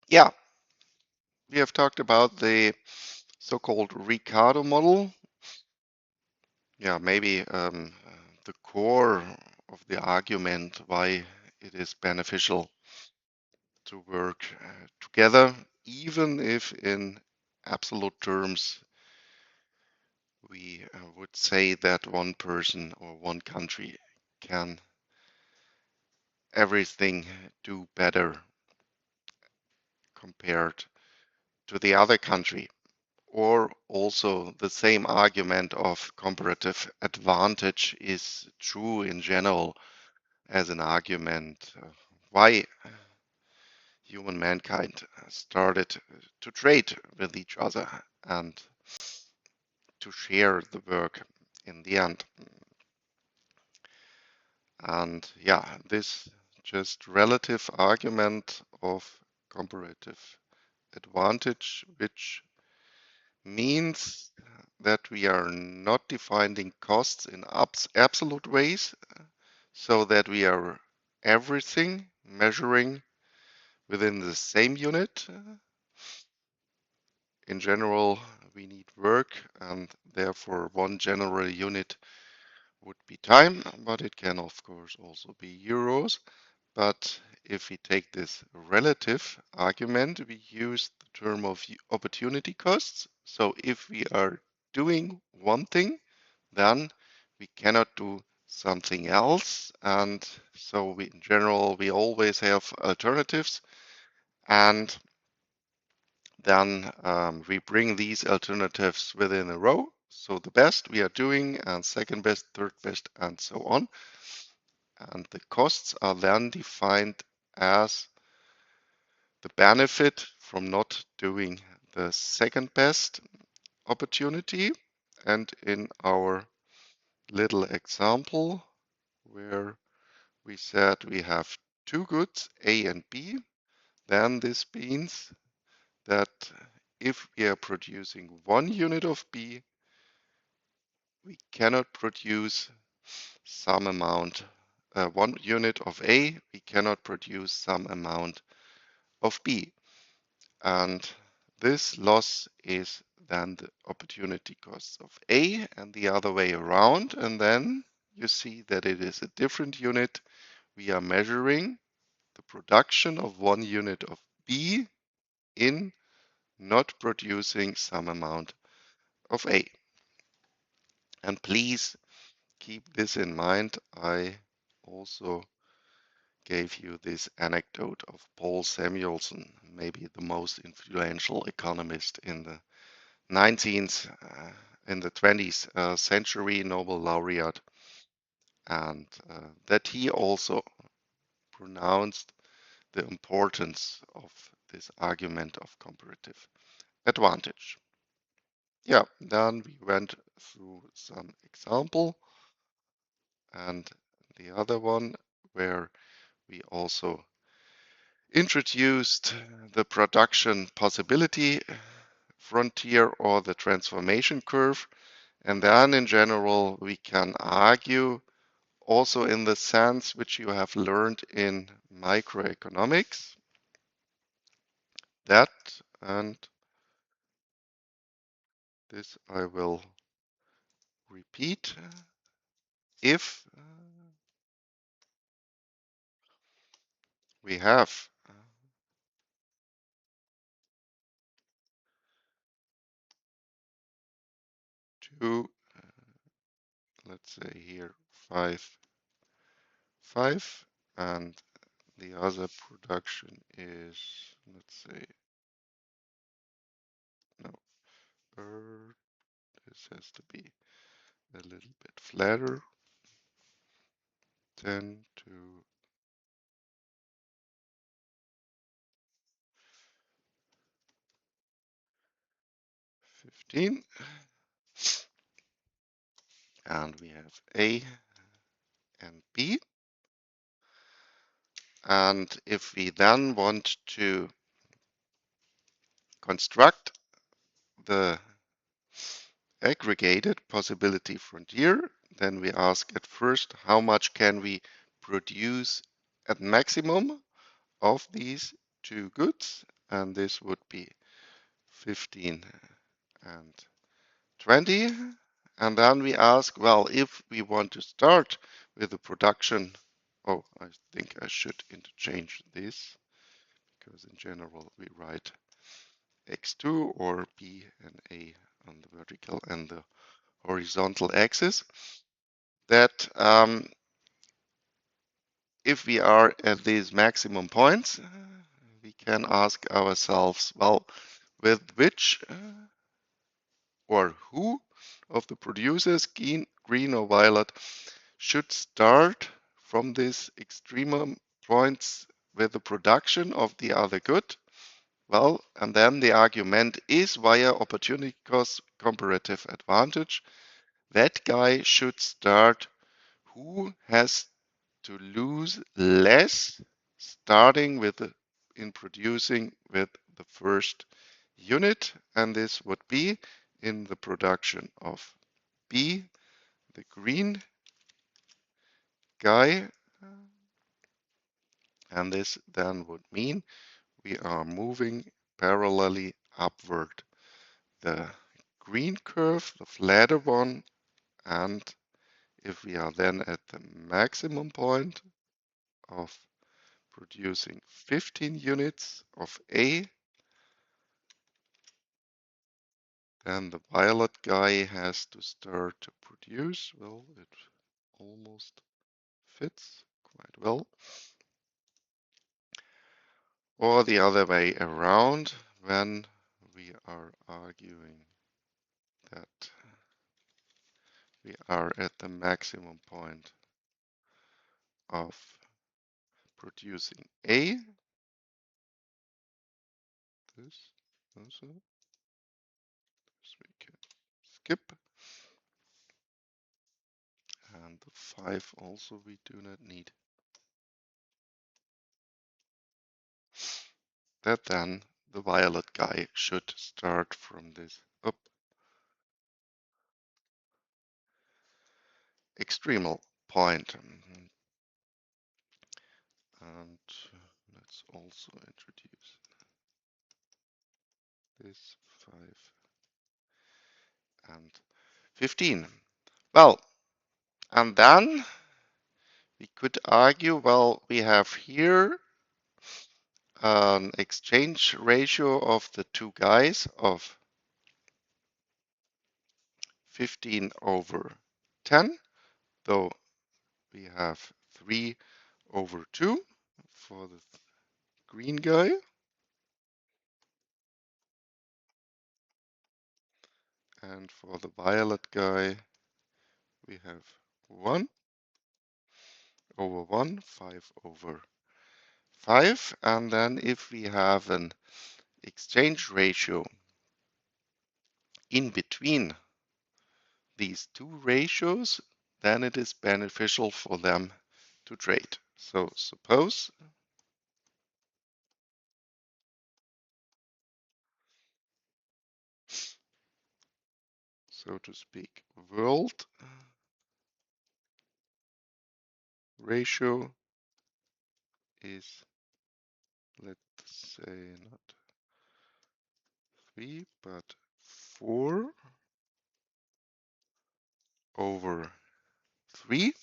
Yeah, we have talked about the so-called Ricardo model. Yeah, maybe the core of the argument why it is beneficial to work together, even if in absolute terms we would say that one person or one country can everything do better compared to the other country. Or also the same argument of comparative advantage is true in general as an argument why human mankind started to trade with each other and to share the work in the end. And yeah, this just relative argument of comparative advantage, which means that we are not defining costs in absolute ways, so that we are everything measuring within the same unit. In general, we need work, and therefore one general unit would be time, but it can of course also be euros. But if we take this relative argument, we use the term of opportunity costs. So if we are doing one thing, then we cannot do something else. And so we, in general, we always have alternatives. And then we bring these alternatives within a row. So the best we are doing, and second best, third best, and so on. And the costs are then defined as the benefit from not doing the second best opportunity. And in our little example, where we said we have two goods, A and B, then this means that if we are producing 1 unit of B, we cannot produce some amount, 1 unit of A, we cannot produce some amount of B. And this loss is then the opportunity cost of A and the other way around. And then you see that it is a different unit. We are measuring the production of 1 unit of B in not producing some amount of A. And please keep this in mind. I also gave you this anecdote of Paul Samuelson, maybe the most influential economist in the 19th, in the 20th century, Nobel laureate, and that he also pronounced the importance of this argument of comparative advantage. Yeah, then we went through some example, and the other one where we also introduced the production possibility frontier or the transformation curve. And then in general, we can argue also in the sense which you have learned in microeconomics that, and this I will repeat, if we have two, let's say here 5, and the other production is, let's say, no, this has to be a little bit flatter, 10 to 15, and we have A and B. And if we then want to construct the aggregated possibility frontier, then we ask at first how much can we produce at maximum of these two goods, and this would be 15 and 20. And then we ask, well, if we want to start with the production, oh, I think I should interchange this, because in general we write x2 or b and a on the vertical and the horizontal axis, that if we are at these maximum points, we can ask ourselves, well, with which or who of the producers, green or violet, should start from these extreme points with the production of the other good. Well, and then the argument is via opportunity cost comparative advantage. That guy should start who has to lose less starting with in producing with the first unit, and this would be in the production of B, the green guy, and this then would mean we are moving parallelly upward. The green curve, the flatter one, and if we are then at the maximum point of producing 15 units of A, then the violet guy has to start to produce. Well, it almost fits quite well. Or the other way around, when we are arguing that we are at the maximum point of producing A, this also, this we can skip, and the 5 also we do not need. That then the violet guy should start from this up extremal point. And let's also introduce this 5 and 15. Well, and then we could argue, well, we have here an exchange ratio of the two guys of 15 over 10, though we have 3 over 2 for the green guy. And for the violet guy, we have 1 over 1, 5 over 5. And then if we have an exchange ratio in between these two ratios, then it is beneficial for them to trade. So suppose so to speak, world ratio is, let's say, not 3, but 4 over 3,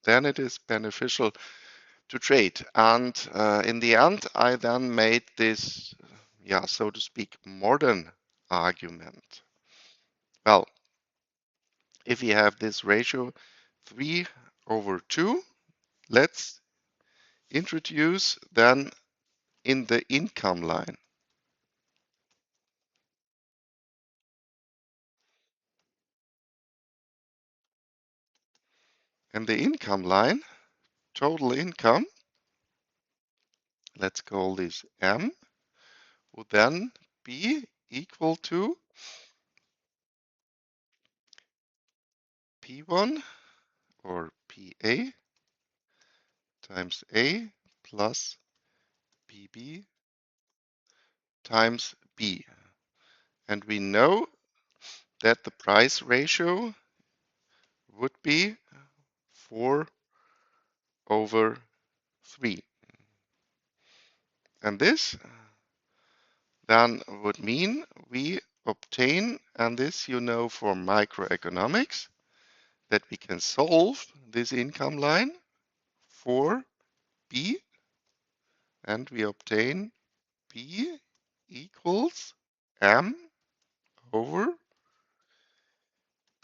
then it is beneficial to trade. And in the end, I then made this, so to speak, modern argument. Well, if we have this ratio 3 over 2, let's introduce then in the income line. And the income line, total income, let's call this M, would then be equal to P1 or PA times A plus PB times B. And we know that the price ratio would be 4 over 3. And this then would mean we obtain, and this you know from microeconomics, that we can solve this income line for B, and we obtain B equals M over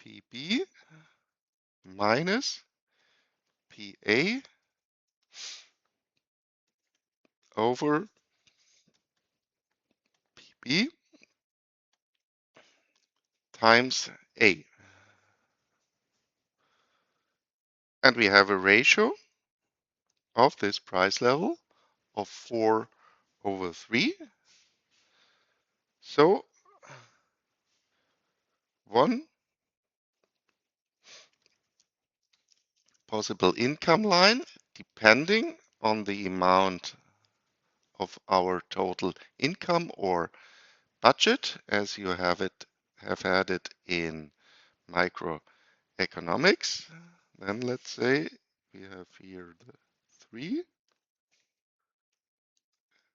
PB minus PA over PB times A. And we have a ratio of this price level of 4 over 3. So one possible income line, depending on the amount of our total income or budget, as you have had it in microeconomics. Then let's say we have here the 3,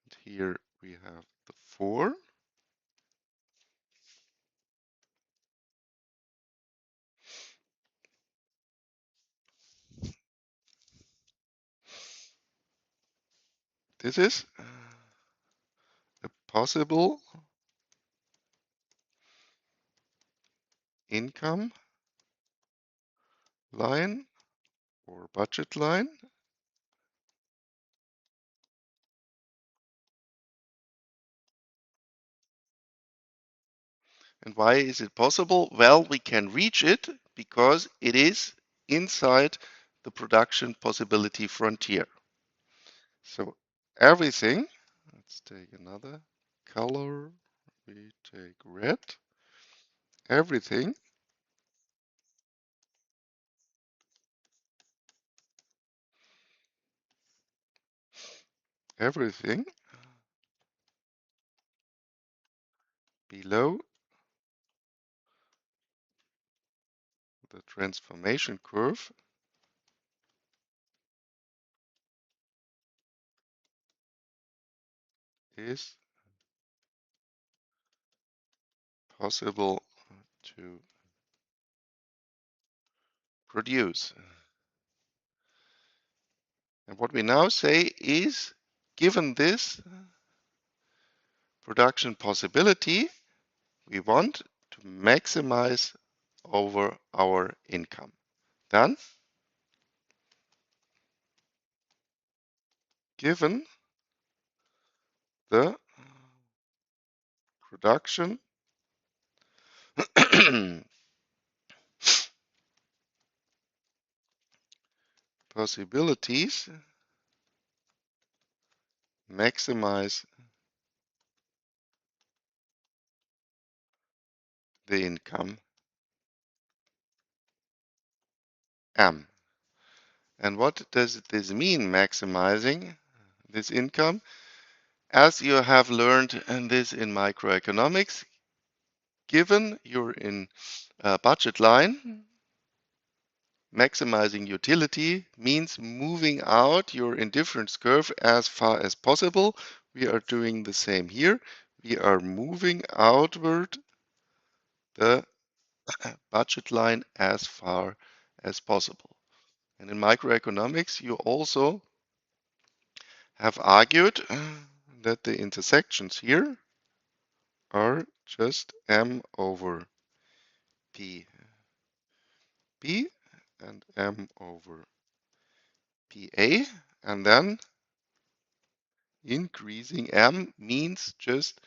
and here we have the 4. This is a possible income line or budget line. And why is it possible? Well, we can reach it because it is inside the production possibility frontier. So everything, let's take another color, we take red, everything everything below the transformation curve is possible to produce. And what we now say is, given this production possibility, we want to maximize over our income. Then, given the production possibilities, maximize the income M. And what does this mean, maximizing this income? As you have learned in this in microeconomics, given you're in a budget line, maximizing utility means moving out your indifference curve as far as possible. We are doing the same here. We are moving outward the budget line as far as possible. And in microeconomics, you also have argued that the intersections here are just M over P B and M over PA, and then increasing M means just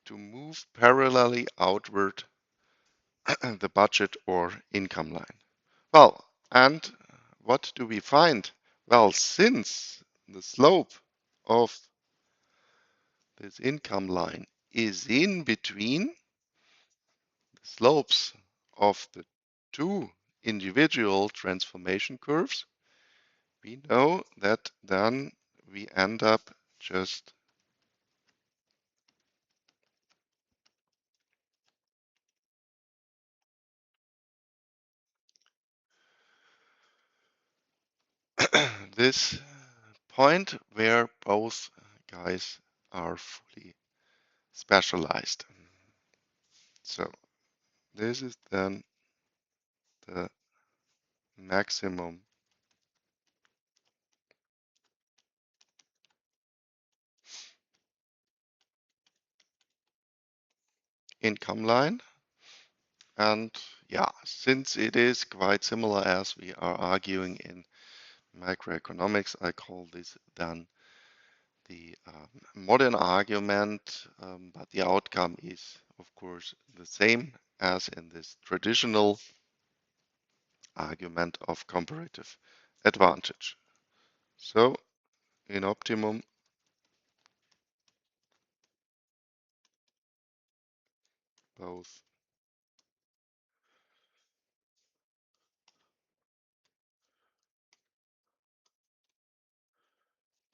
to move parallelly outward the budget or income line. Well, and what do we find? Well, since the slope of this income line is in between the slopes of the two individual transformation curves, we know that then we end up just this point where both guys are fully specialized. So this is then the maximum income line. And yeah, since it is quite similar as we are arguing in macroeconomics, I call this then the modern argument, but the outcome is, of course, the same as in this traditional argument of comparative advantage. So in optimum, both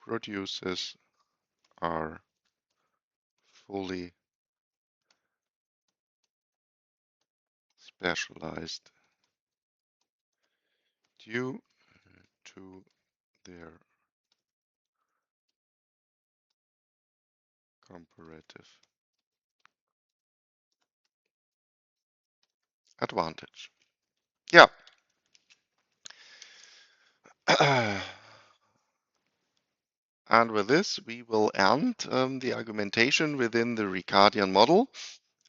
producers are fully specialized due to their comparative advantage. Yeah. And with this, we will end the argumentation within the Ricardian model.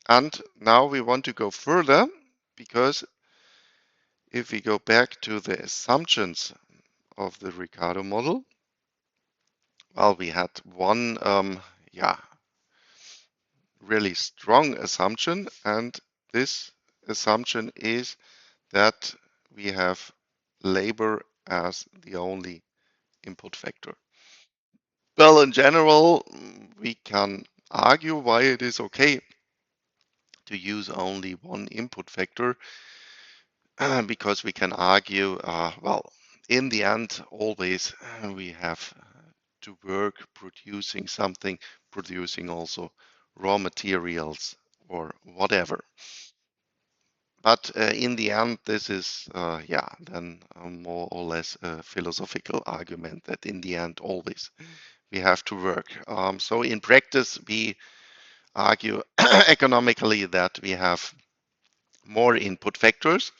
And now we want to go further, because if we go back to the assumptions of the Ricardo model, well, we had one, really strong assumption, and this assumption is that we have labor as the only input factor. Well, in general, we can argue why it is okay to use only one input factor, because we can argue, well, in the end, always we have to work producing something, producing also raw materials or whatever. But in the end, this is, then more or less a philosophical argument that in the end, always we have to work. So in practice, we argue economically that we have more input factors.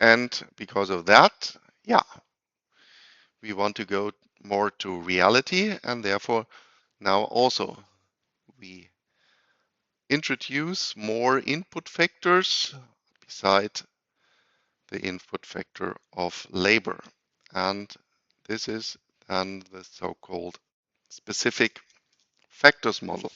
And because of that, yeah, we want to go more to reality. And therefore, now also we introduce more input factors beside the input factor of labor. And this is then the so-called specific factors model.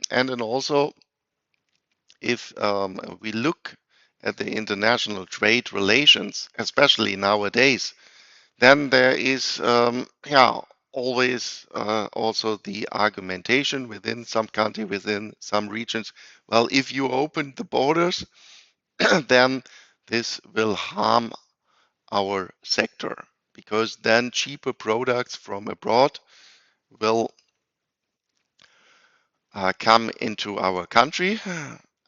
And then also, if we look at the international trade relations, especially nowadays, then there is, always also the argumentation within some country, within some regions. Well, if you open the borders, then this will harm our sector, because then cheaper products from abroad will come into our country,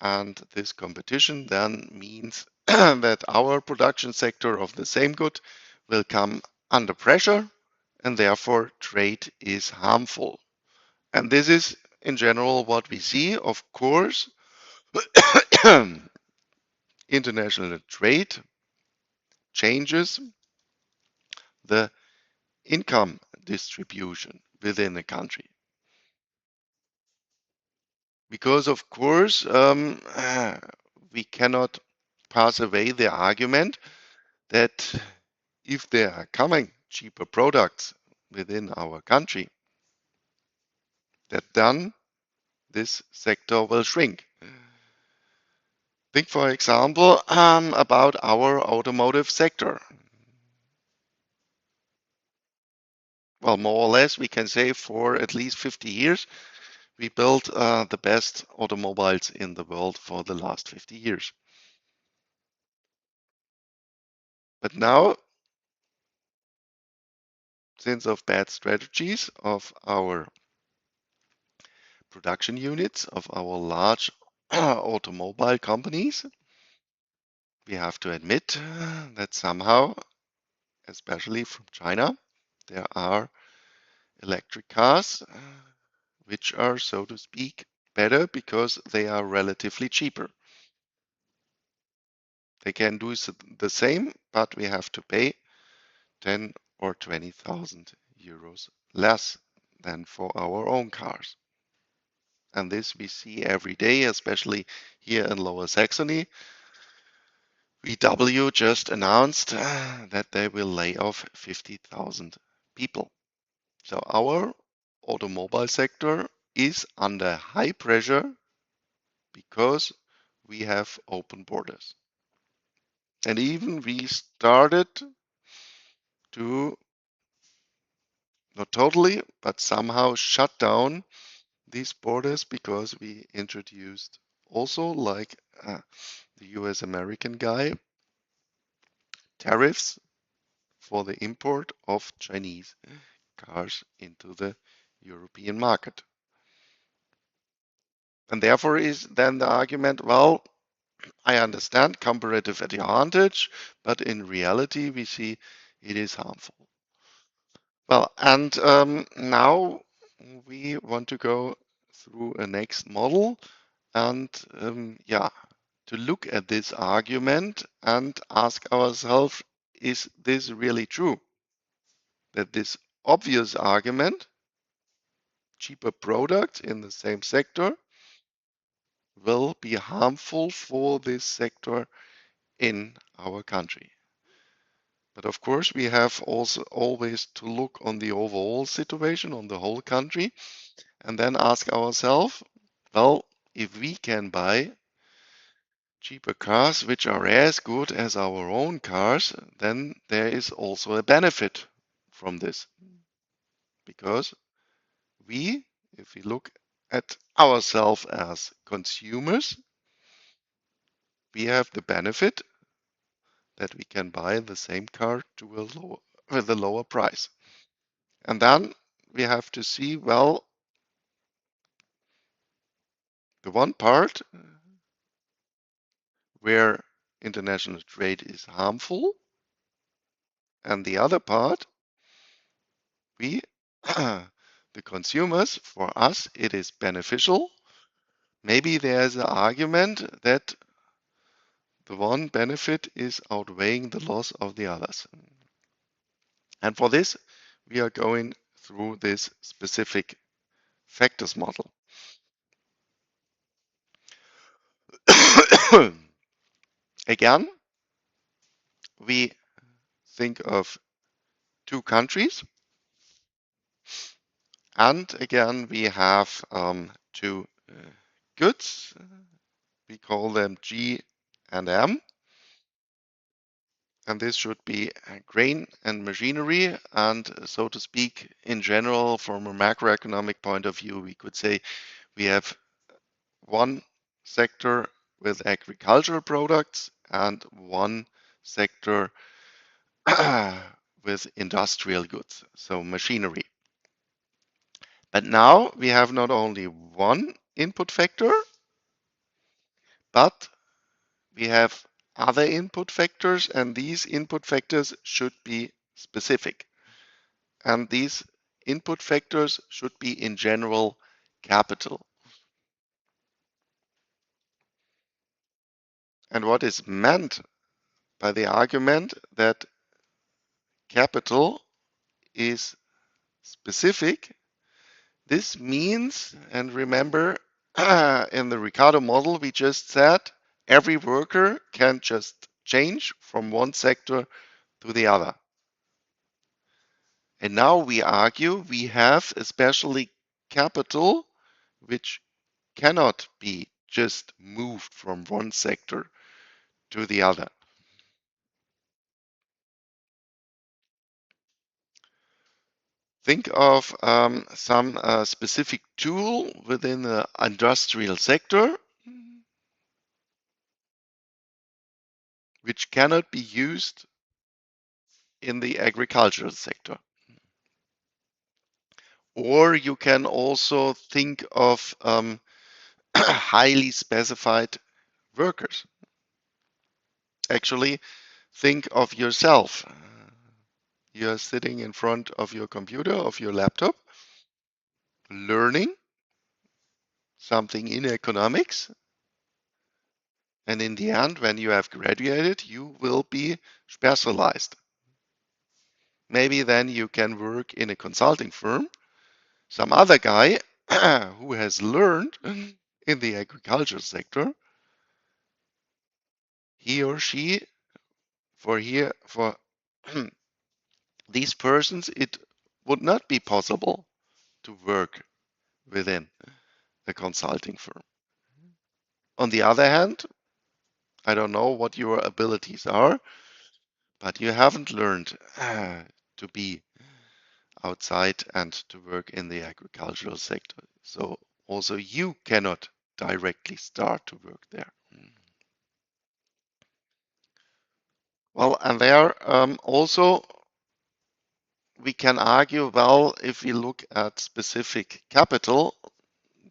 and this competition then means that our production sector of the same good will come under pressure, and therefore trade is harmful. And this is in general what we see. Of course, international trade changes the income distribution within a country. Because, of course, we cannot pass away the argument that if there are coming cheaper products within our country, that then this sector will shrink. Think, for example, about our automotive sector. Well, more or less, we can say for at least 50 years, we built the best automobiles in the world for the last 50 years. But now, since of bad strategies of our production units, of our large automobile companies, we have to admit that somehow, especially from China, there are electric cars which are, so to speak, better because they are relatively cheaper. They can do the same, but we have to pay 10 or 20,000 euros less than for our own cars. And this we see every day, especially here in Lower Saxony. VW just announced that they will lay off 50,000 people. So our automobile sector is under high pressure because we have open borders. And even we started to, not totally, but somehow shut down these borders because we introduced also, like the US American guy, tariffs for the import of Chinese cars into the European market. And therefore is then the argument, well, I understand comparative advantage, but in reality we see it is harmful. Well, and now we want to go through a next model and yeah, to look at this argument and ask ourselves, is this really true? That this obvious argument, cheaper products in the same sector, will be harmful for this sector in our country. But of course, we have also always to look on the overall situation, on the whole country, and then ask ourselves, well, if we can buy cheaper cars which are as good as our own cars, then there is also a benefit from this. Because we, if we look at ourselves as consumers, we have the benefit that we can buy the same car to with a lower price. And then we have to see, well, the one part where international trade is harmful, and the other part, we, the consumers, for us, it is beneficial. Maybe there's an argument that the one benefit is outweighing the loss of the others. And for this, we are going through this specific factors model. Again, we think of two countries, and again, we have two goods. We call them G and M. And this should be grain and machinery. And so to speak, in general, from a macroeconomic point of view, we could say we have one sector with agricultural products and one sector with industrial goods, so machinery. But now we have not only one input factor, but we have other input factors, and these input factors should be specific. And these input factors should be in general capital. And what is meant by the argument that capital is specific, this means, and remember, in the Ricardo model, we just said every worker can just change from one sector to the other. And now we argue we have especially capital which cannot be just moved from one sector to the other. Think of some specific tool within the industrial sector which cannot be used in the agricultural sector. Or you can also think of highly specified workers. actually think of yourself. You're sitting in front of your computer, of your laptop, learning something in economics. And in the end, when you have graduated, you will be specialized. Maybe then you can work in a consulting firm. Some other guy who has learned in the agriculture sector, he or she, for these persons, it would not be possible to work within a consulting firm. On the other hand, I don't know what your abilities are, but you haven't learned to be outside and to work in the agricultural sector. So also you cannot directly start to work there. Well, and there also we can argue, well, if we look at specific capital,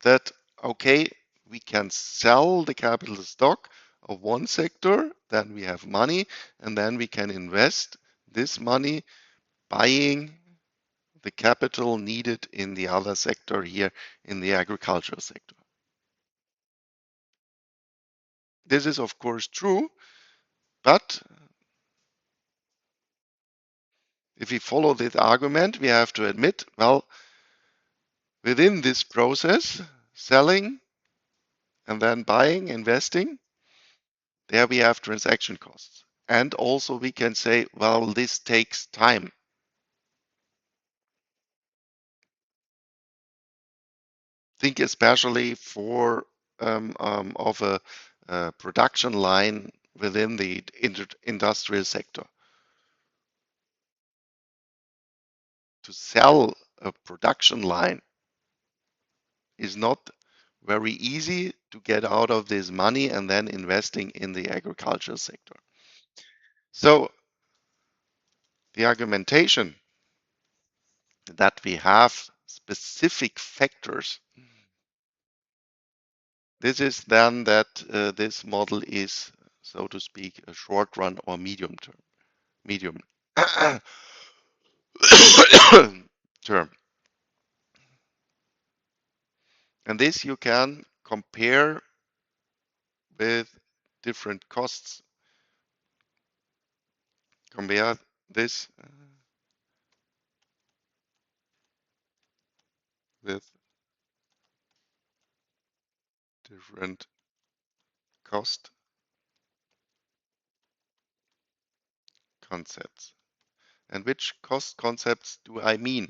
that okay, we can sell the capital stock of one sector, then we have money, and then we can invest this money buying the capital needed in the other sector here in the agricultural sector. This is of course true, but if we follow this argument, we have to admit, well, within this process, selling and then buying, investing, there we have transaction costs. And also we can say, well, this takes time. Think especially for of a production line within the industrial sector. To sell a production line is not very easy to get out of this money and then investing in the agricultural sector. So the argumentation that we have specific factors, this is then that this model is, so to speak, a short run or medium term. And this you can compare with different costs. Compare this with different cost concepts. And which cost concepts do I mean?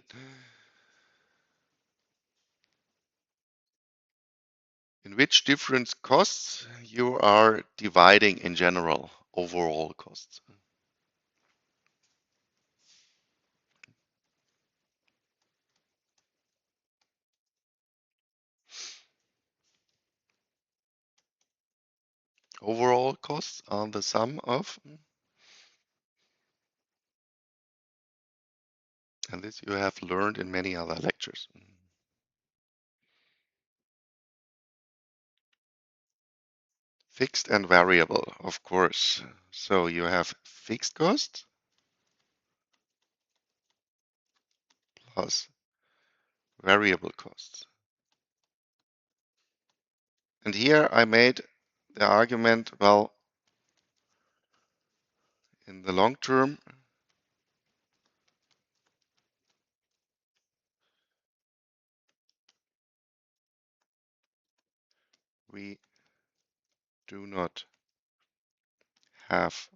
In which different costs you are dividing in general overall costs? Overall costs are the sum of, and this you have learned in many other lectures. Fixed and variable, of course. So you have fixed costs plus variable costs. And here I made the argument, well, in the long term, we do not have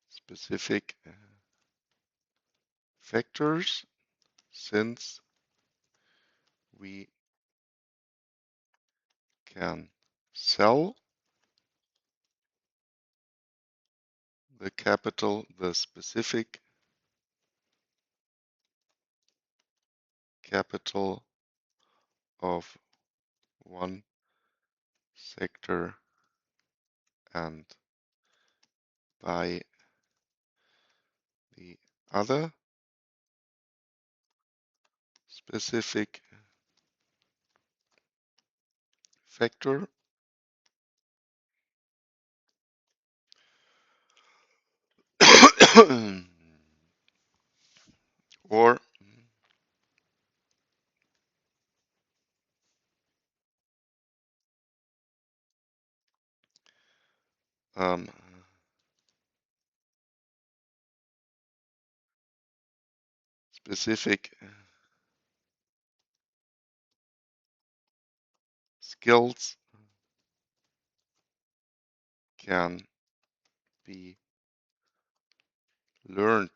specific factors since we can sell the capital, the specific capital of one sector and buy the other specific factor or um, specific skills can be learned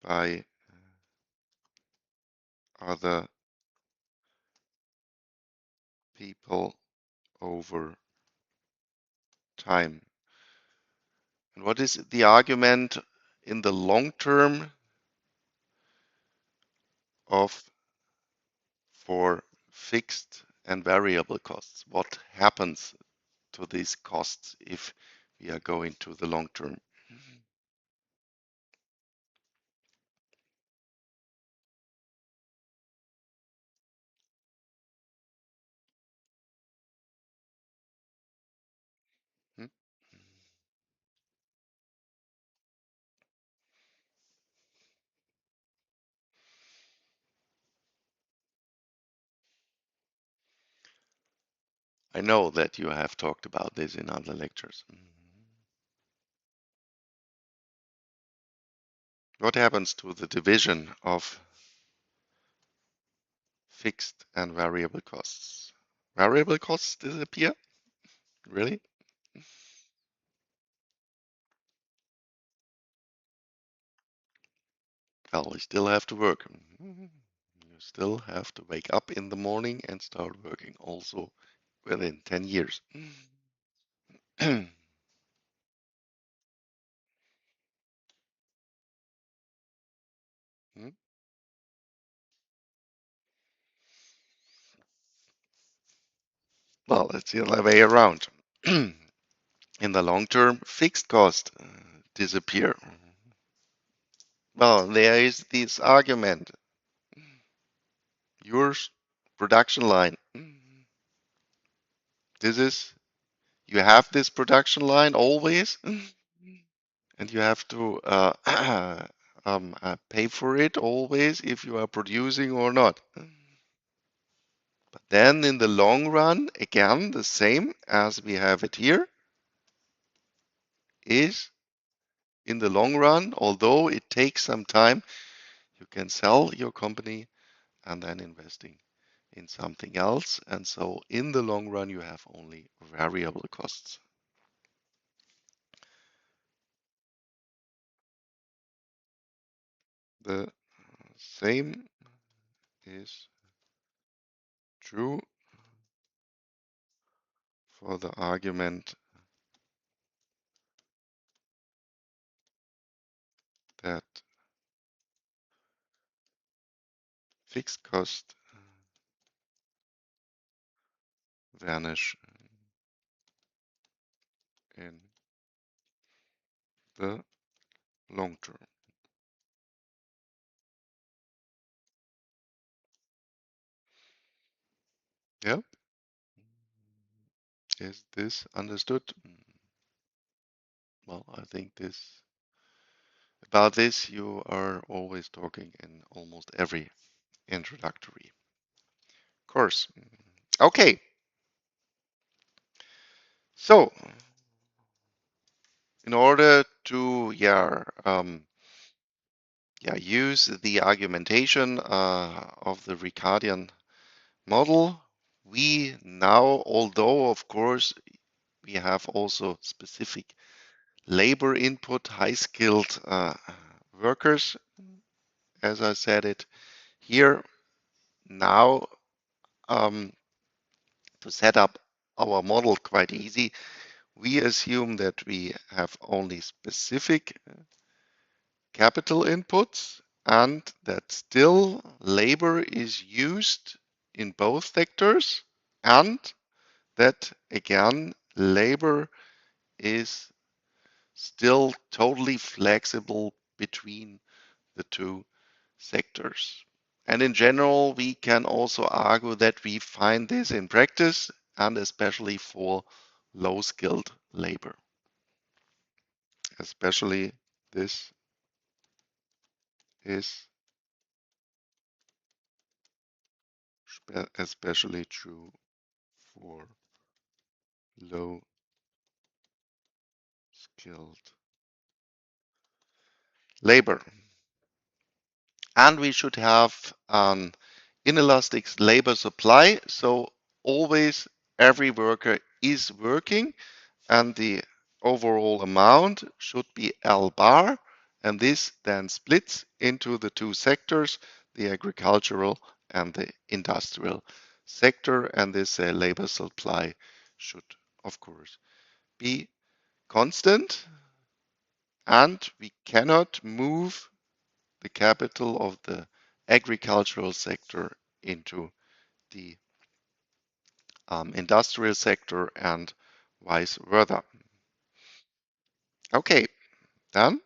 by other people over time. And what is the argument in the long term of for fixed and variable costs? What happens to these costs if we are going to the long term? Hmm? I know that you have talked about this in other lectures. What happens to the division of fixed and variable costs? Variable costs disappear? Really? Well, you still have to work. You still have to wake up in the morning and start working also within 10 years. Well, it's the other way around. In the long term, fixed costs disappear. Well, there is this argument. Yours production line. This is, you have this production line always, and you have to pay for it always if you are producing or not. But then in the long run, again, the same as we have it here, is in the long run, although it takes some time, you can sell your company and then investing in something else. And so in the long run, you have only variable costs. The same is true for the argument that fixed costs vanish in the long term. Yeah, is this understood? Well, I think this about this you are always talking in almost every introductory course. Okay, so in order to use the argumentation of the Ricardian model, we now, although of course we have also specific labor input, high-skilled workers, as I said it here, now to set up our model quite easy, we assume that we have only specific capital inputs and that still labor is used in both sectors and that again labor is still totally flexible between the two sectors. And in general, we can also argue that we find this in practice and especially for low skilled labor. especially this is especially true for low skilled labor. And we should have an inelastic labor supply. So always every worker is working and the overall amount should be L bar. And this then splits into the two sectors, the agricultural and the industrial sector. And this labor supply should, of course, be constant. And we cannot move the capital of the agricultural sector into the industrial sector and vice versa. Okay, then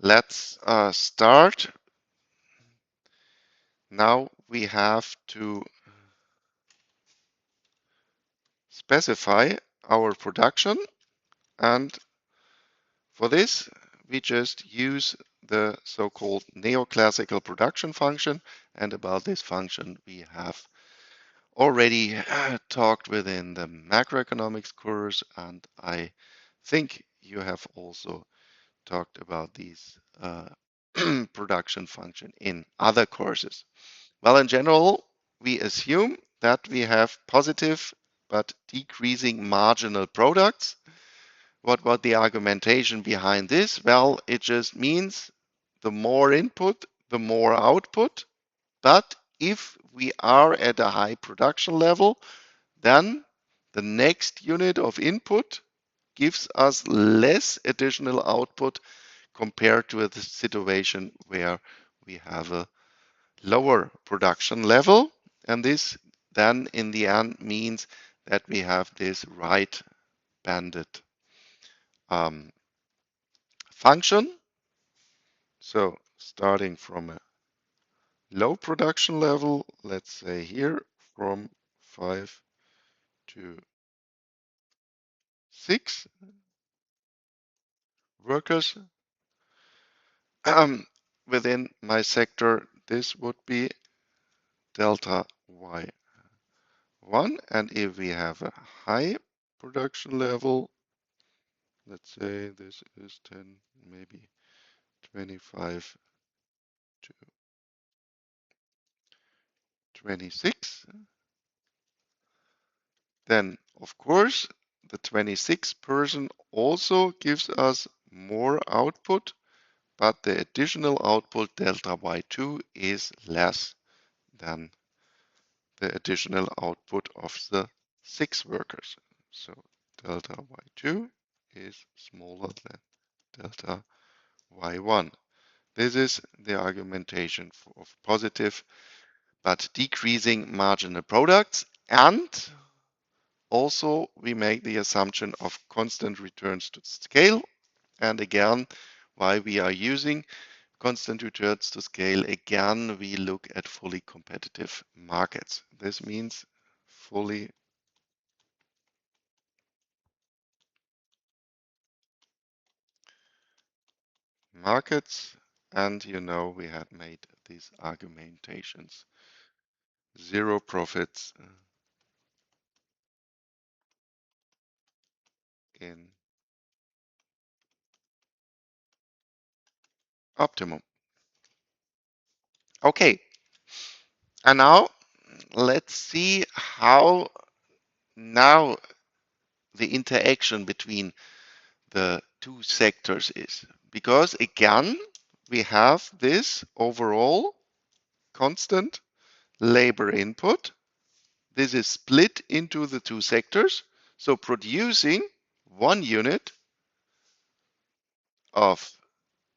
let's start. Now we have to specify our production, and for this we just use the so-called neoclassical production function, and about this function we have already talked within the macroeconomics course, and I think you have also talked about these production function in other courses. Well, in general, we assume that we have positive but decreasing marginal products. What the argumentation behind this? Well, it just means the more input, the more output. But if we are at a high production level, then the next unit of input gives us less additional output compared to a situation where we have a lower production level. And this then in the end means that we have this right banded function. So starting from a low production level, let's say here from 5 to 6 workers within my sector, this would be delta y1. And if we have a high production level, let's say this is 10, maybe 25 to 26, then of course the 26 person also gives us more output, but the additional output delta y2 is less than the additional output of the 6 workers. So delta y2 is smaller than delta y1. This is the argumentation of positive but decreasing marginal products. And also we make the assumption of constant returns to scale. And again, why we are using constant returns to scale, again, we look at fully competitive markets. This means fully markets. And you know, we had made these argumentations. Zero profits in optimum. Okay, and now let's see how now the interaction between the two sectors is. Because again, we have this overall constant labor input. This is split into the two sectors. So producing one unit of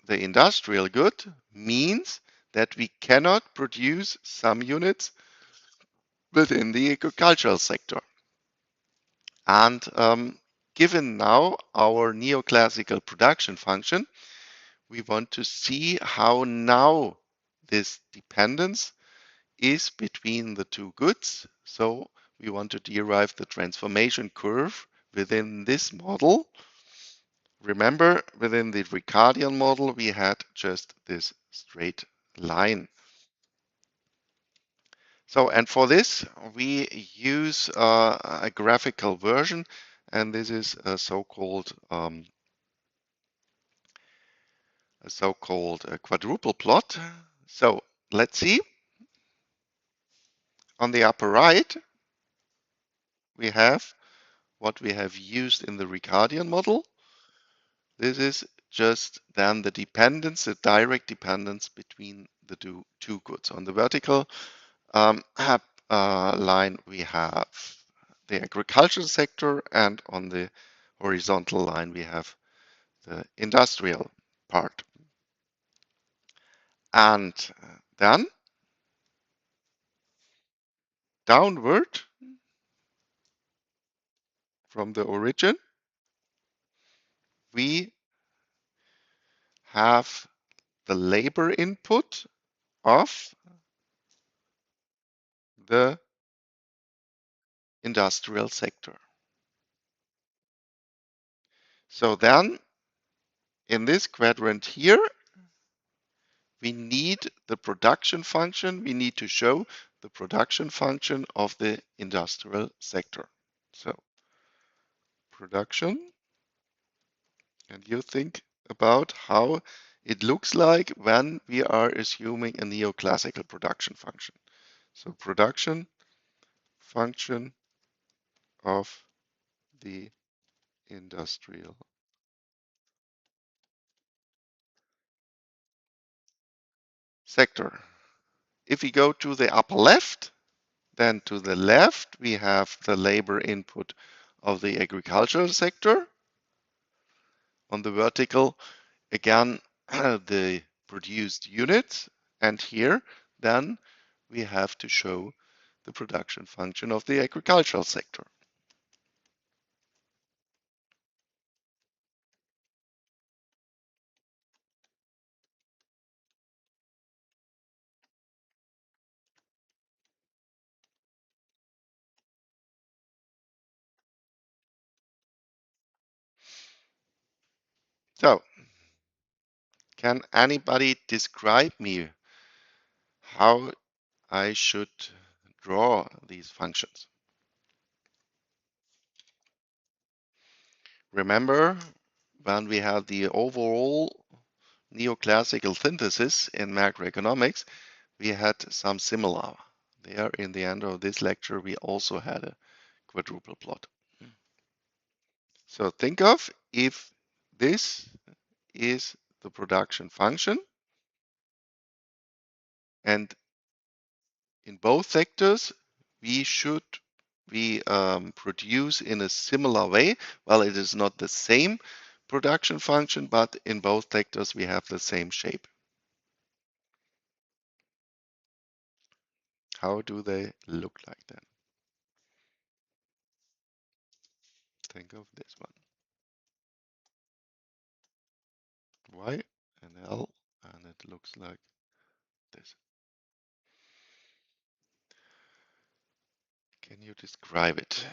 the industrial good means that we cannot produce some units within the agricultural sector. And given now our neoclassical production function, we want to see how now this dependence is between the two goods. So we want to derive the transformation curve within this model. Remember, within the Ricardian model, we had just this straight line. So, and for this, we use a graphical version, and this is a so-called quadruple plot. So let's see. On the upper right, we have what we have used in the Ricardian model. This is just then the dependence, the direct dependence between the two goods. On the vertical line, we have the agricultural sector, and on the horizontal line, we have the industrial part. And then downward from the origin, we have the labor input of the industrial sector. So then in this quadrant here, we need the production function. We need to show the production function of the industrial sector. So production, and you think about how it looks like when we are assuming a neoclassical production function. So production function of the industrial sector. If we go to the upper left, then to the left we have the labor input of the agricultural sector. On the vertical, again, the produced units, and here then we have to show the production function of the agricultural sector. So, can anybody describe me how I should draw these functions? Remember, when we had the overall neoclassical synthesis in macroeconomics, we had some similar. There, in the end of this lecture, we also had a quadruple plot. So think of if this is the production function, and in both sectors we produce in a similar way. Well, it is not the same production function, but in both sectors we have the same shape. How do they look like then? Think of this one. Y and L, and it looks like this. Can you describe it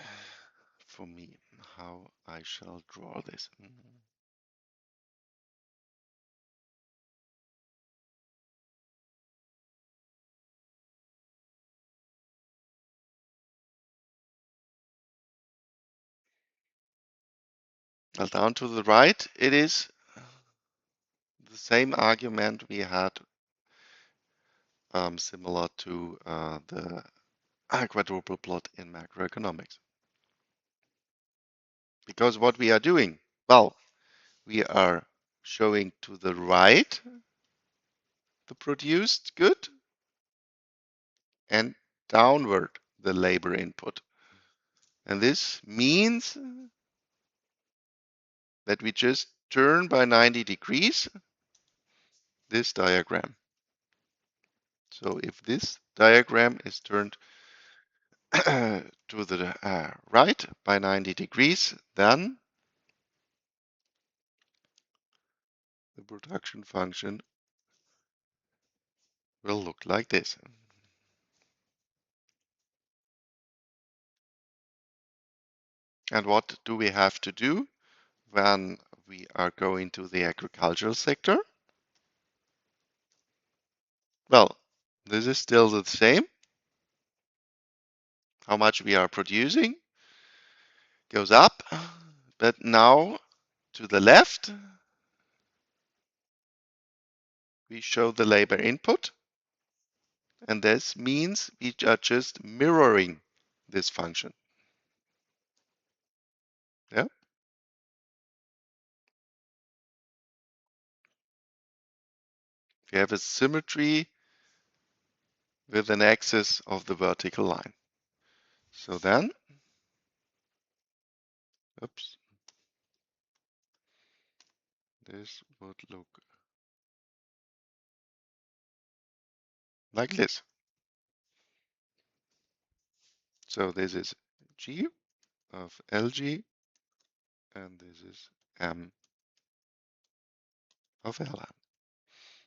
for me, how I shall draw this? Well, down to the right, it is the same argument we had similar to the quadruple plot in macroeconomics. Because what we are doing, well, we are showing to the right the produced good and downward the labor input. And this means that we just turn by 90 degrees this diagram. So if this diagram is turned to the right by 90 degrees, then the production function will look like this. And what do we have to do when we are going to the agricultural sector. Well, this is still the same. How much we are producing goes up, but now to the left, we show the labor input, and this means we are just mirroring this function. Yeah. We have a symmetry with an axis of the vertical line. So then, oops, this would look like this. So this is G of LG, and this is M of LM.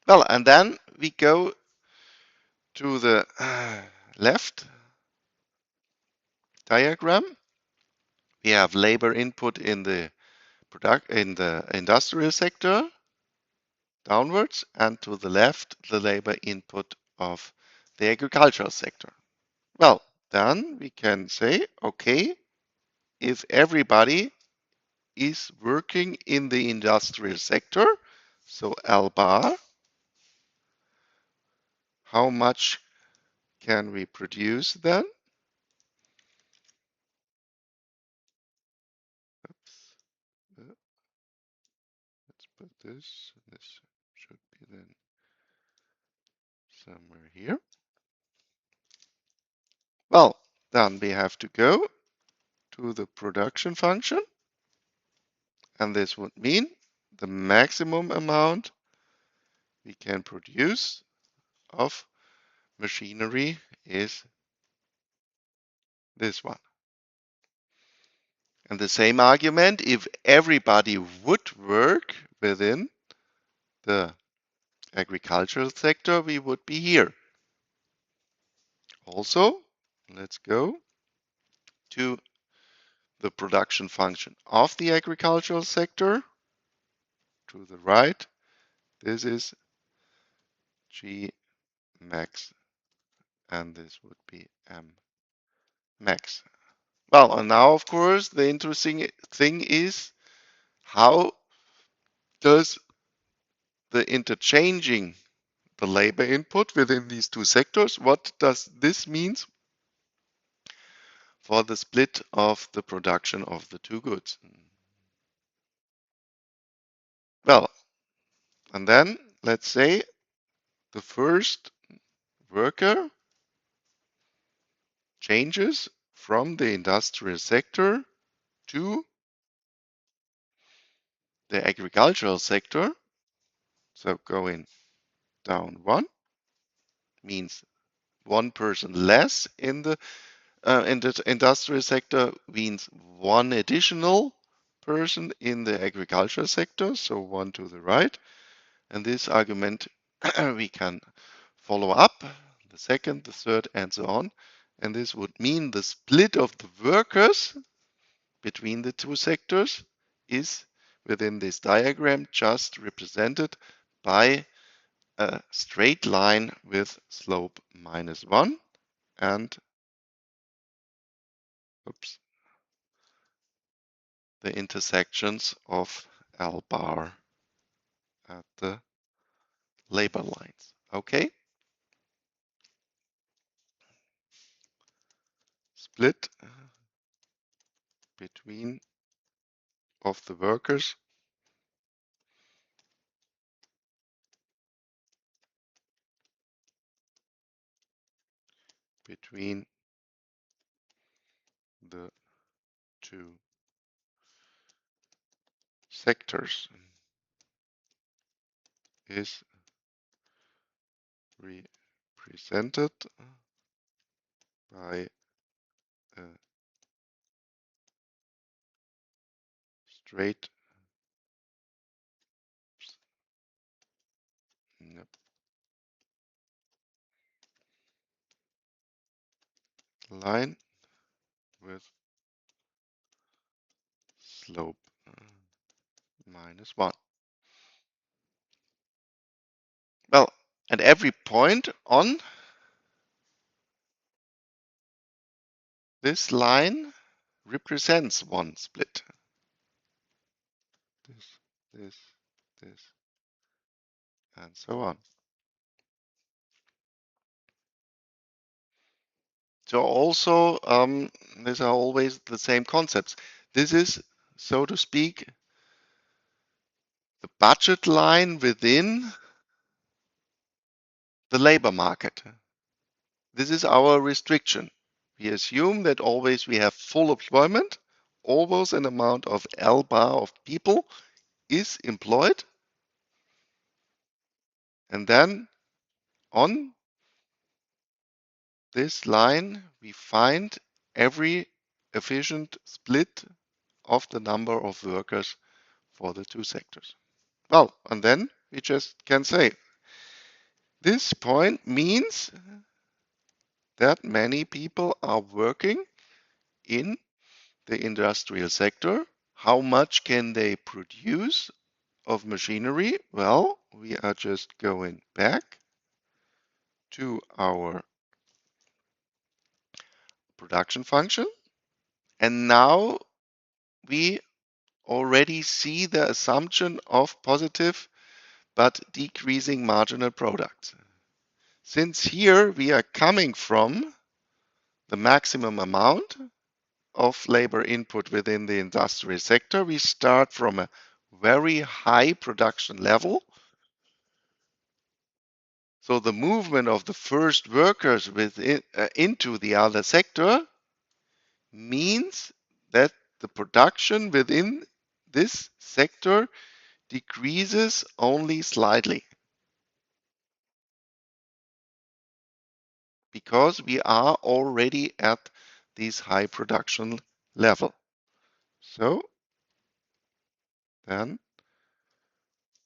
Well, and then we go to the left diagram. We have labor input in the industrial sector downwards, and to the left, the labor input of the agricultural sector. Well, then we can say, okay, if everybody is working in the industrial sector, so L bar, how much can we produce then? Oops. Let's put this. This should be then somewhere here. Well, then we have to go to the production function, and this would mean the maximum amount we can produce of machinery is this one. And the same argument, if everybody would work within the agricultural sector, we would be here. Also, let's go to the production function of the agricultural sector. To the right, this is G max, and this would be M max. Well, and now, of course, the interesting thing is how does the interchanging the labor input within these two sectors, what does this mean for the split of the production of the two goods? Well, and then let's say the first worker changes from the industrial sector to the agricultural sector. So going down one means one person less in the industrial sector means one additional person in the agricultural sector, so one to the right. And this argument we can follow up, the second, the third, and so on. And this would mean the split of the workers between the two sectors is within this diagram just represented by a straight line with slope -1 and oops, the intersections of L bar at the labor lines. Okay? Split between of the workers between the two sectors is represented by a straight line with slope minus 1. Well, and every point on this line represents one split. This, this, this, and so on. So also, these are always the same concepts. This is, so to speak, the budget line within the labor market. This is our restriction. We assume that always we have full employment, always an amount of L bar of people is employed, and then on this line we find every efficient split of the number of workers for the two sectors. Well, and then we just can say this point means that many people are working in the industrial sector. How much can they produce of machinery? Well, we are just going back to our production function. And now we already see the assumption of positive but decreasing marginal products. Since here we are coming from the maximum amount of labor input within the industrial sector, we start from a very high production level. So the movement of the first workers within, into the other sector means that the production within this sector decreases only slightly, because we are already at this high production level. So then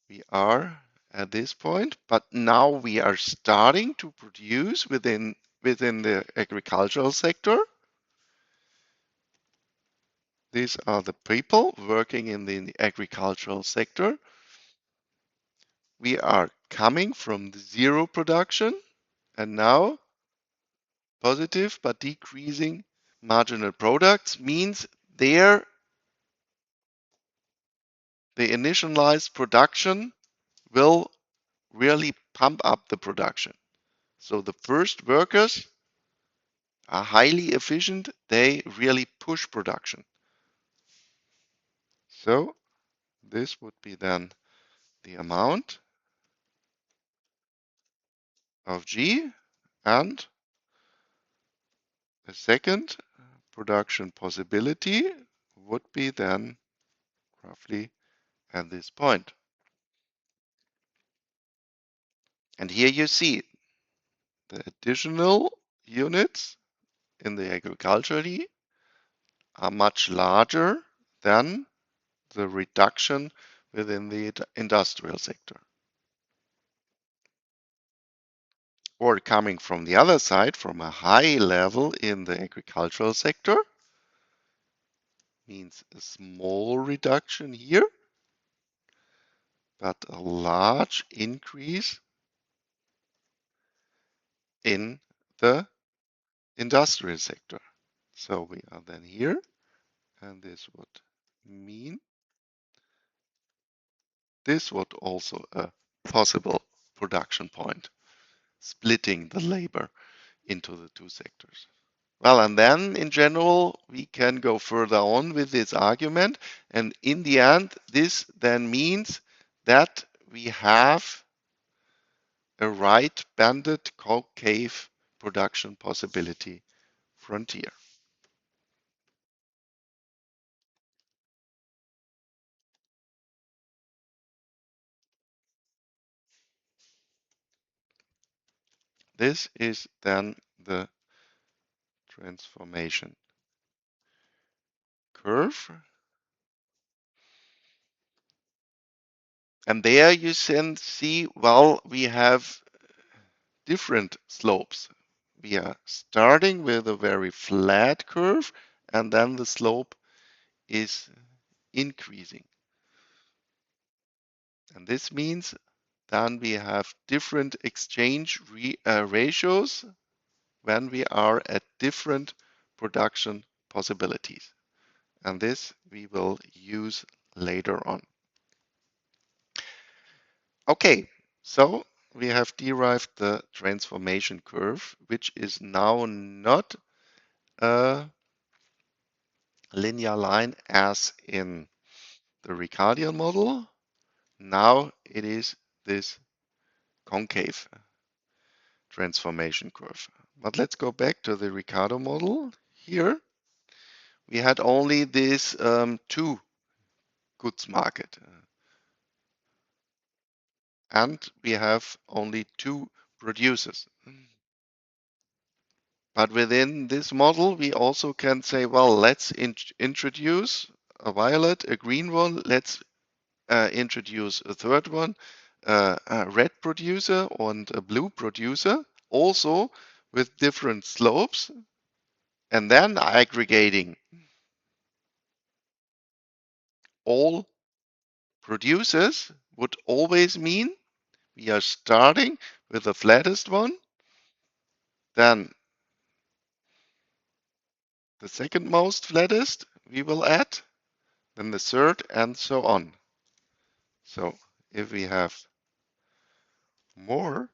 we are at this point, but now we are starting to produce within the agricultural sector. These are the people working in the agricultural sector. We are coming from the zero production and now positive but decreasing marginal products means there the initialized production will really pump up the production. So the first workers are highly efficient, they really push production. So this would be then the amount of G, and the second production possibility would be then roughly at this point. And here you see the additional units in the agriculture are much larger than the reduction within the industrial sector. Or coming from the other side, from a high level in the agricultural sector, means a small reduction here, but a large increase in the industrial sector. So we are then here, and this would mean this would also a possible production point, splitting the labor into the two sectors. Well, and then in general, we can go further on with this argument. And in the end, this then means that we have a right banded concave production possibility frontier. This is then the transformation curve. And there you can see, well, we have different slopes. We are starting with a very flat curve, and then the slope is increasing. And this means then we have different exchange ratios when we are at different production possibilities. And this we will use later on. Okay, so we have derived the transformation curve, which is now not a linear line as in the Ricardian model. Now it is this concave transformation curve. But let's go back to the Ricardo model. Here we had only this two goods market, and we have only two producers. But within this model, we also can say, well, let's introduce a violet, a green one. Let's introduce a third one, a red producer and a blue producer, also with different slopes, and then aggregating all producers would always mean we are starting with the flattest one, then the second most flattest we will add, then the third, and so on. So if we have more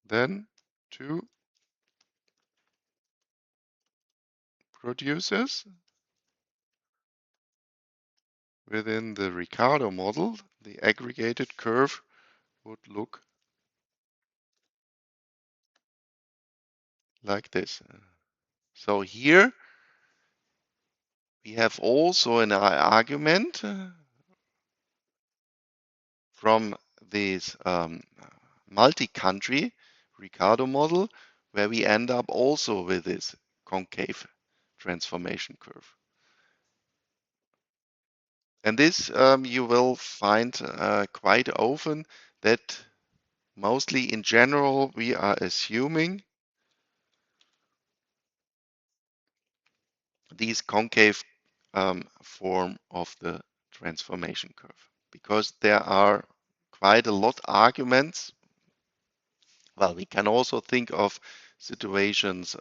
than two producers within the Ricardo model, the aggregated curve would look like this. So here we have also an argument from this multi-country Ricardo model, where we end up also with this concave transformation curve. And this you will find quite often, that mostly in general we are assuming these concave form of the transformation curve, because there are quite a lot arguments. Well, we can also think of situations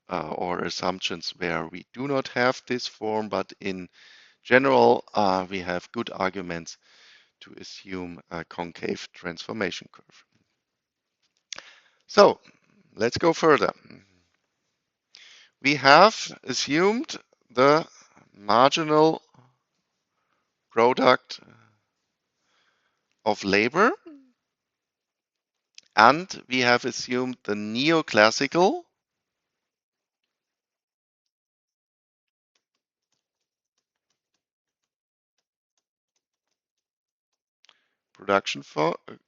or assumptions where we do not have this form, but in general, we have good arguments to assume a concave transformation curve. So let's go further. We have assumed the marginal product of labor, and we have assumed the neoclassical production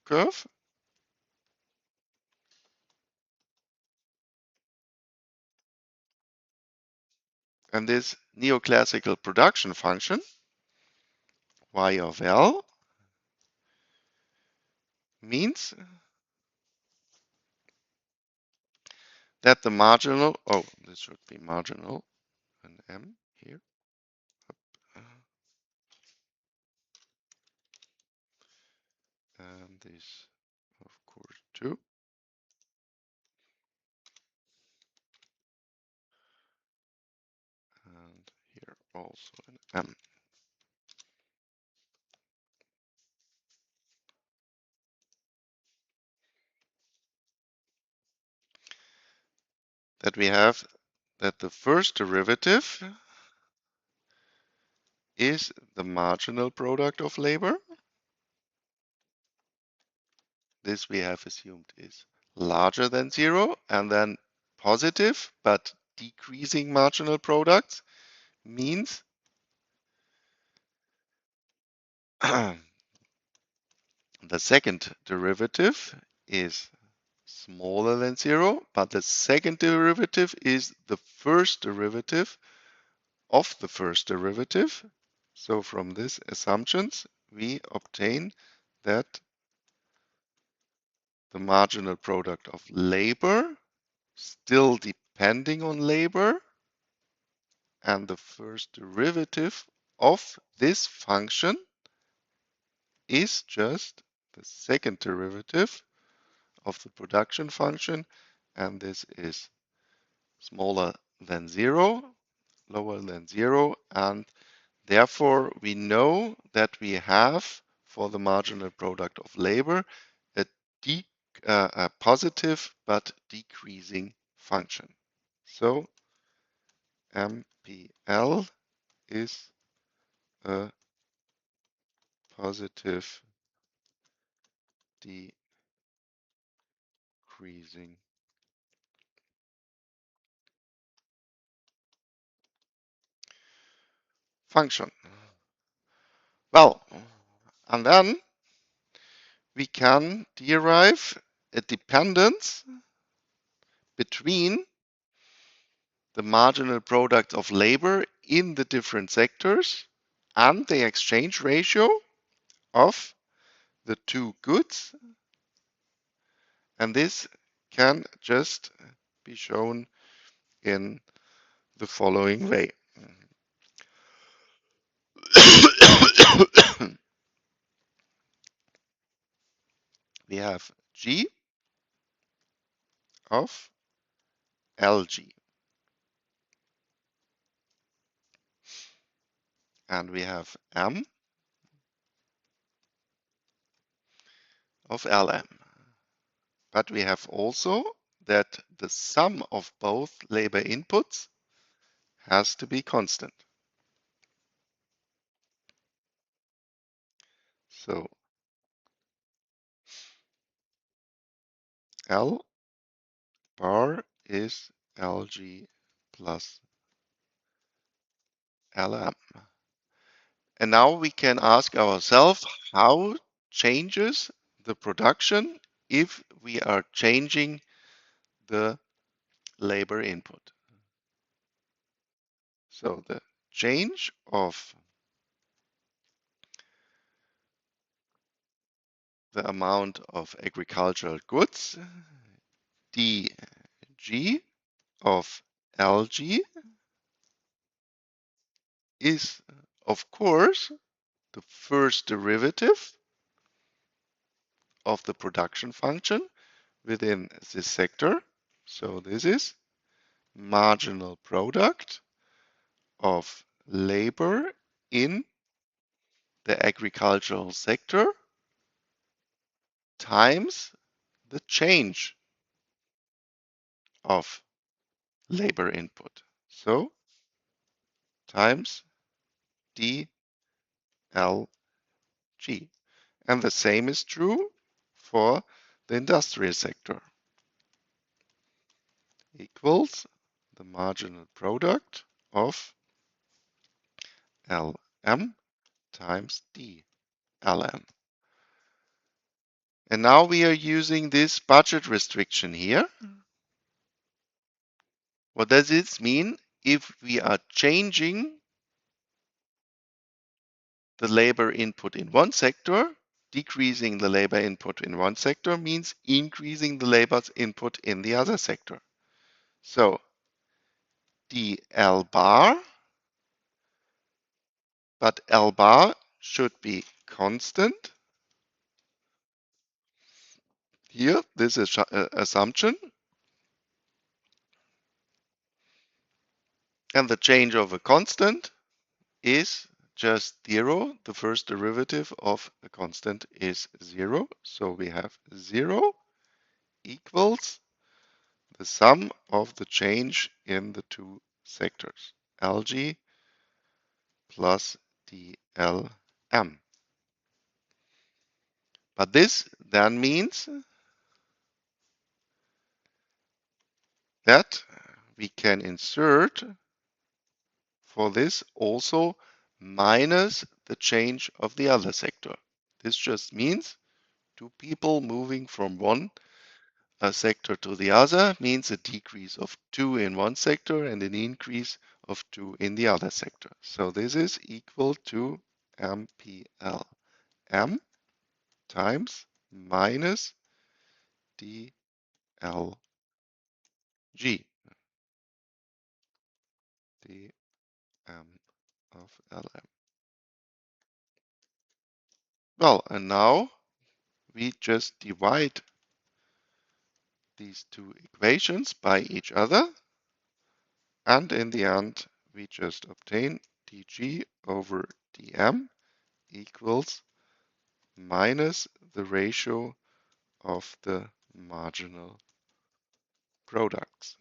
curve. And this neoclassical production function, y of L, means that the marginal, oh, this should be marginal, an M here. And this, of course, too. And here also an M. That we have that the first derivative is the marginal product of labor. This we have assumed is larger than zero, and then positive but decreasing marginal products means the second derivative is smaller than zero, but the second derivative is the first derivative of the first derivative. So from these assumptions, we obtain that the marginal product of labor, still depending on labor, and the first derivative of this function is just the second derivative of the production function, and this is smaller than 0, lower than 0, and therefore we know that we have, for the marginal product of labor, a, a positive but decreasing function. So MPL is a positive decreasing function. Well, and then we can derive a dependence between the marginal product of labor in the different sectors and the exchange ratio of the two goods. And this can just be shown in the following way. We have G of LG, and we have M of LM. But we have also that the sum of both labor inputs has to be constant. So L bar is LG plus LM. And now we can ask ourselves how changes the production if we are changing the labor input. So the change of the amount of agricultural goods, dg of LG, is of course the first derivative of the production function within this sector. So this is marginal product of labor in the agricultural sector times the change of labor input. So times DLG. And the same is true for the industrial sector. Equals the marginal product of LM times DLM. And now we are using this budget restriction here. What does this mean? If we are changing the labor input in one sector, decreasing the labor input in one sector means increasing the labor input in the other sector. So dL bar, but L bar should be constant. Here, this is assumption. And the change of a constant is just 0. The first derivative of a constant is 0. So we have 0 equals the sum of the change in the two sectors, LG plus DLM. But this then means that we can insert for this also minus the change of the other sector. This just means two people moving from one sector to the other means a decrease of 2 in one sector and an increase of 2 in the other sector. So this is equal to MPLM times minus DLG. dm of LM. Well, and now we just divide these two equations by each other, and in the end we just obtain dg over dm equals minus the ratio of the marginal products.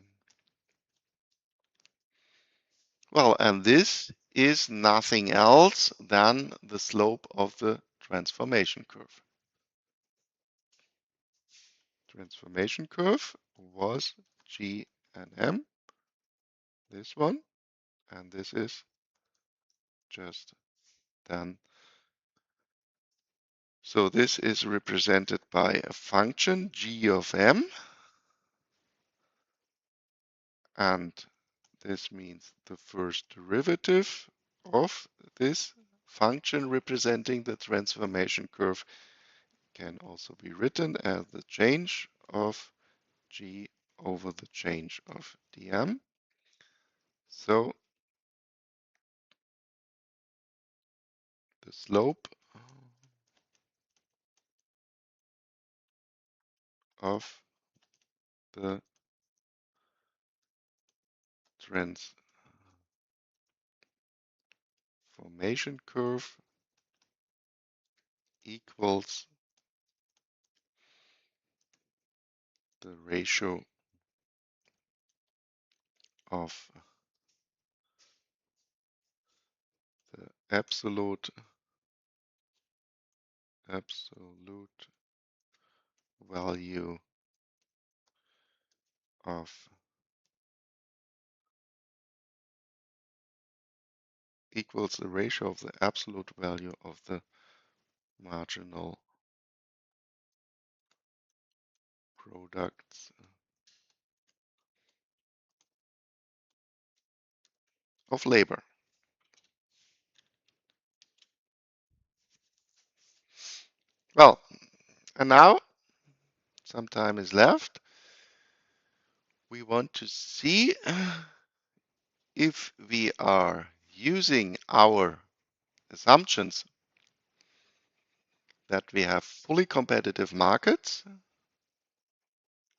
Well, and this is nothing else than the slope of the transformation curve. Transformation curve was G and M, this one, and this is just then. So this is represented by a function G of M, and this means the first derivative of this function representing the transformation curve can also be written as the change of G over the change of dm. So the slope of the transformation curve equals the ratio of the absolute value of equals the ratio of the absolute value of the marginal products of labor. Well, and now some time is left. We want to see if we are using our assumptions that we have fully competitive markets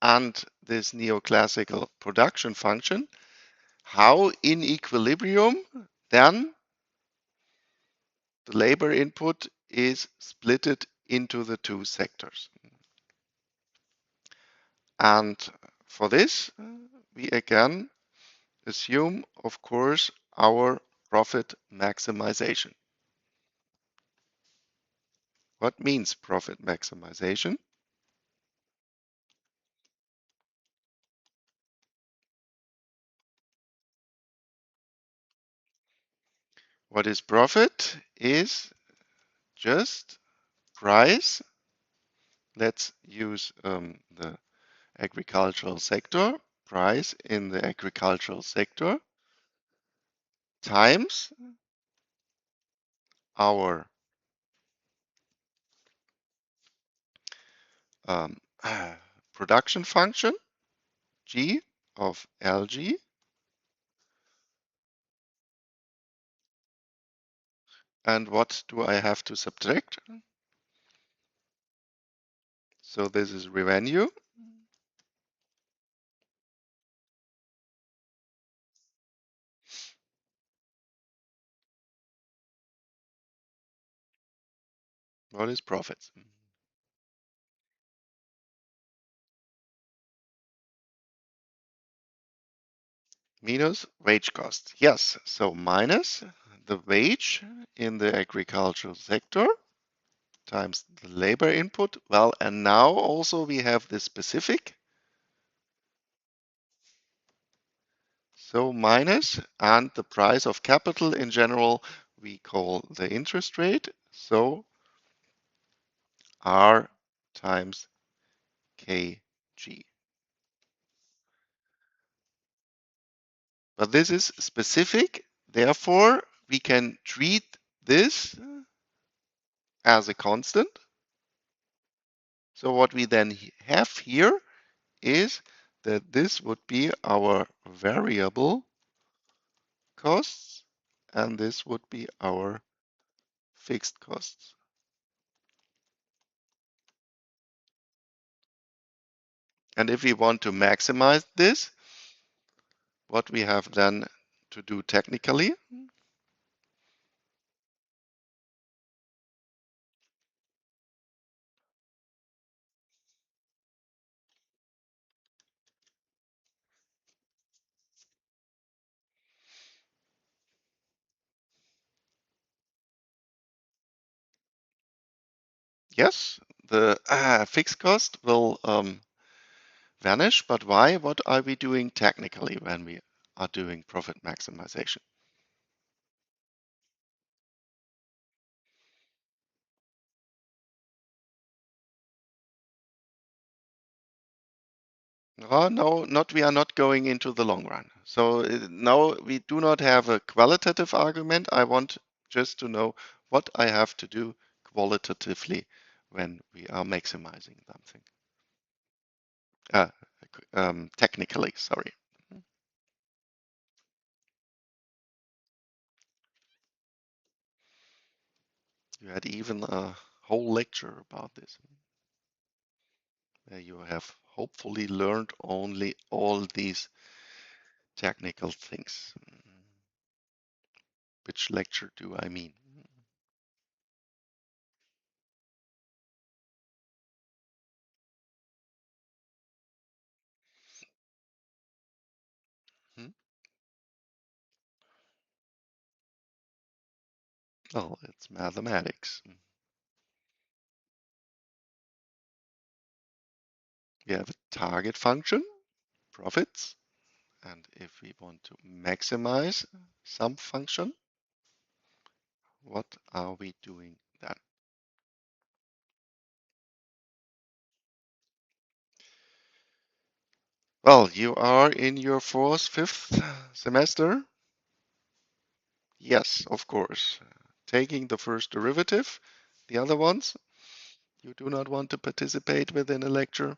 and this neoclassical production function, how in equilibrium then the labor input is splitted into the two sectors. And for this, we again assume, of course, our profit maximization. What means profit maximization? What is profit? Is just price. Let's use the agricultural sector, price in the agricultural sector times our um, production function, G of LG, and what do I have to subtract? So this is revenue. What is profits? Minus wage costs. Yes, so minus the wage in the agricultural sector times the labor input. Well, and now also we have the specific. So minus, and the price of capital in general we call the interest rate. So R times kg. But this is specific, therefore we can treat this as a constant. So what we then have here is that this would be our variable costs and this would be our fixed costs. And if we want to maximize this, what we have then to do technically, yes, the fixed cost will vanish, but why? What are we doing technically when we are doing profit maximization? Oh, no, not we are not going into the long run. So now we do not have a qualitative argument. I want just to know what I have to do qualitatively when we are maximizing something. Uh, Technically, sorry. You had even a whole lecture about this. You have hopefully learned only all these technical things. Which lecture do I mean? Hmm? Oh, it's mathematics. We have a target function, profits, and if we want to maximize some function, what are we doing then? Well, you are in your fourth, fifth semester. Yes, of course. Taking the first derivative, the other ones, you do not want to participate within a lecture,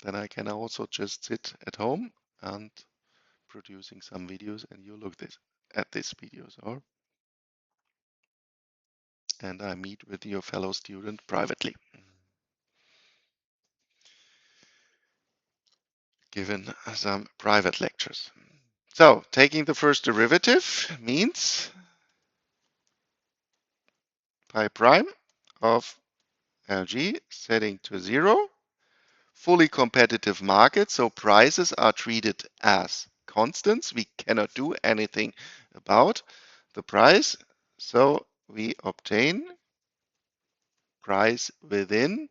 then I can also just sit at home and producing some videos and you look at these videos, or and I meet with your fellow student privately, given some private lectures. So taking the first derivative means pi prime of LG setting to 0, fully competitive market, so prices are treated as constants. We cannot do anything about the price, so we obtain price within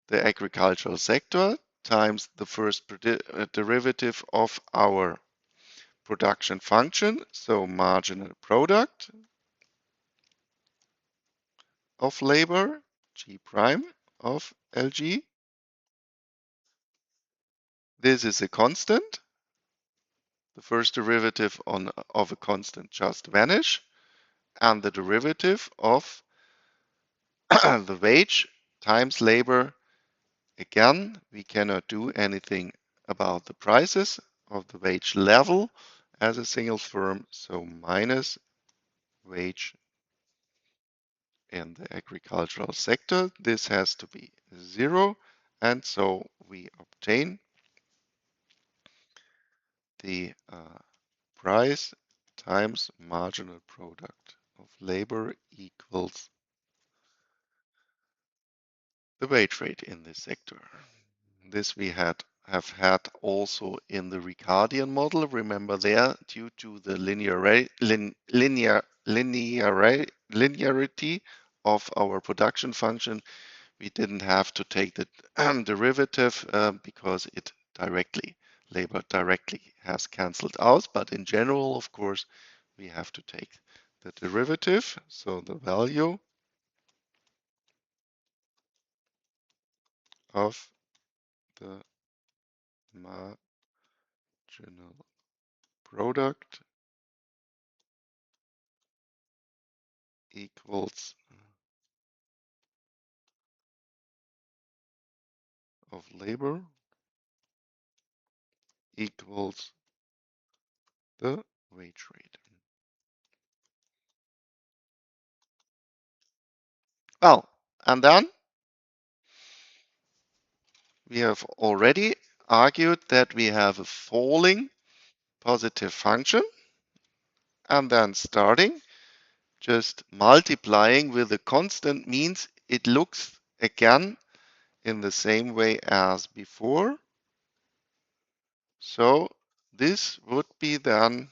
the agricultural sector times the first derivative of our production function, so marginal product of labor, G prime of LG. This is a constant. The first derivative of a constant just vanish, and the derivative of the wage times labor. Again, we cannot do anything about the prices of the wage level as a single firm, so minus wage in the agricultural sector. This has to be 0, and so we obtain the price times marginal product of labor equals the wage rate in this sector. This we have had also in the Ricardian model. Remember there, due to the linearity of our production function, we didn't have to take the derivative because labor directly has cancelled out. But in general, of course, we have to take the derivative. So the value of the marginal product equals of labor equals the wage rate. Well, and then we have already argued that we have a falling positive function and then starting just multiplying with a constant means it looks again in the same way as before. So this would be then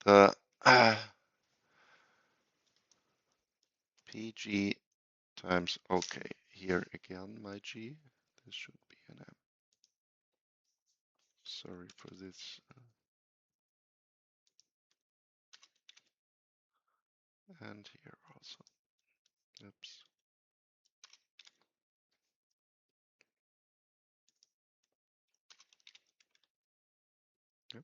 the PG times, okay, here again my G, this should be an M. Sorry for this. And here also. Oops. Yep.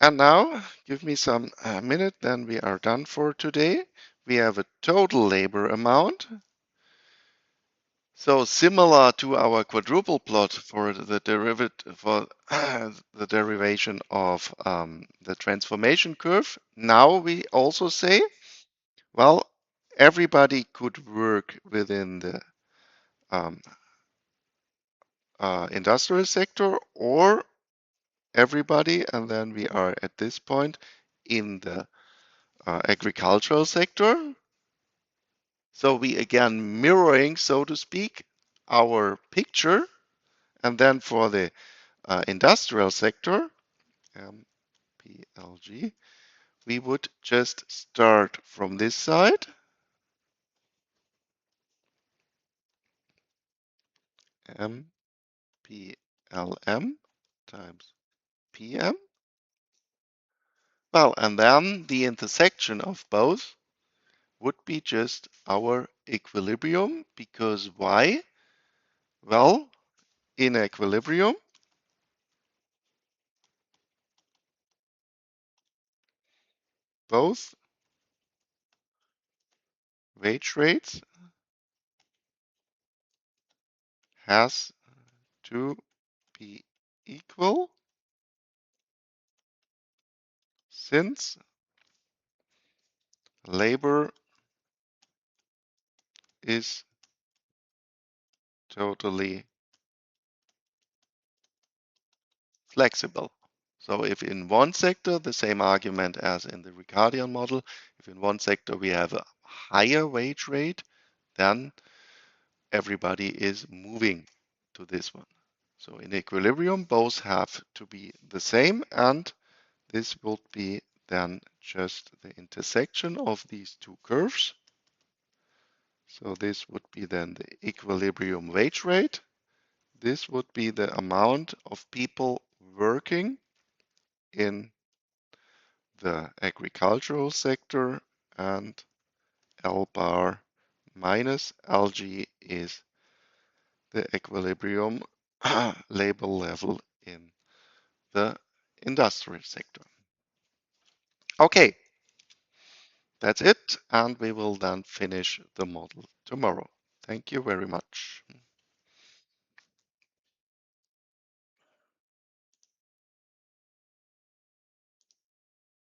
And now give me some minute, then we are done for today. We have a total labor amount. So similar to our quadruple plot for the derivative for the derivation of the transformation curve. Now we also say, well, everybody could work within the industrial sector or everybody, and then we are at this point in the agricultural sector. So we again mirroring, so to speak, our picture, and then for the industrial sector, MPLG, we would just start from this side, MPLM times PM. Well, and then the intersection of both would be just our equilibrium, because why? Well, in equilibrium, both wage rates has to be equal, since labor is totally flexible. So if in one sector, the same argument as in the Ricardian model, if in one sector we have a higher wage rate, then everybody is moving to this one. So in equilibrium, both have to be the same, and this would be then just the intersection of these two curves. So this would be then the equilibrium wage rate. This would be the amount of people working in the agricultural sector, and L bar minus LG is the equilibrium labor level in the industrial sector. Okay, that's it, and we will then finish the model tomorrow. Thank you very much.